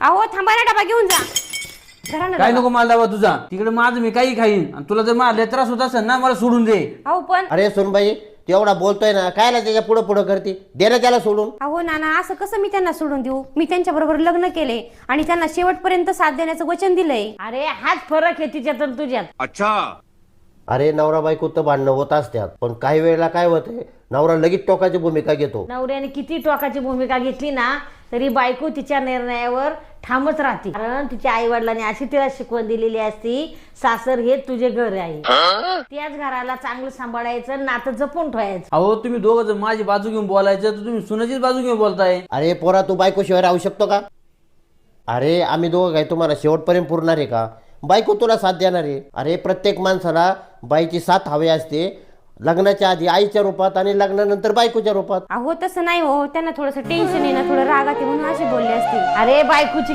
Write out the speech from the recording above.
अहो थांबा ना, डबा घेऊन जा. धरा ना काय डबा. नको मला दावा तुझा, तिकडे माझं मी काही खाईन आणि तुला जर मला त्रास होत असेल ना मला सोडून दे. अहो पण अरे सोनबाई तेवढा बोलतोय ना, कायला त्याच्या पुढं पुढं करते, दे ना त्याला सोडून. अहो नाना, असं कसं मी त्यांना सोडून देऊ? मी त्यांच्या बरोबर लग्न केले आणि त्यांना शेवटपर्यंत साथ देण्याचं वचन दिलंय. अरे हाच फरक आहे तिच्यात आणि तुझ्यात. अरे नवरा बायको तर भांडणं होत असतात, पण काही वेळेला काय होतंय, नवरा लगेच टोकाची भूमिका घेतो. नवऱ्याने किती टोकाची भूमिका घेतली ना तरी बायको तिच्या निर्णयावर ठामच राहते. कारण तिच्या आई वडिलांनी अशी तिला शिकवण दिलेली असती, सासर हे तुझे घर आहे, त्याच घराला चांगलं सांभाळायचं, नातं जपून ठेवायचं. अहो तुम्ही दोघं जर माझी बाजू घेऊन बोलायचं तर तुम्ही सुनाचीच बाजू घेऊन बोलताय. अरे पोरा, तू बायको शिवाय राहू शकतो का? अरे आम्ही दोघं काय तुम्हाला शेवटपर्यंत पुरणार आहे का? बायको तुला साथ देणार आहे. अरे प्रत्येक माणसाला बाईची साथ हवी असते, लग्नाच्या आधी आईच्या रूपात आणि लग्नानंतर बायकोच्या रूपात. अहो तसं नाही हो, त्यांना थोडंसं टेन्शन आहे ना, थोडं रागात आहे म्हणून असे बोलले असतील. अरे बायकोची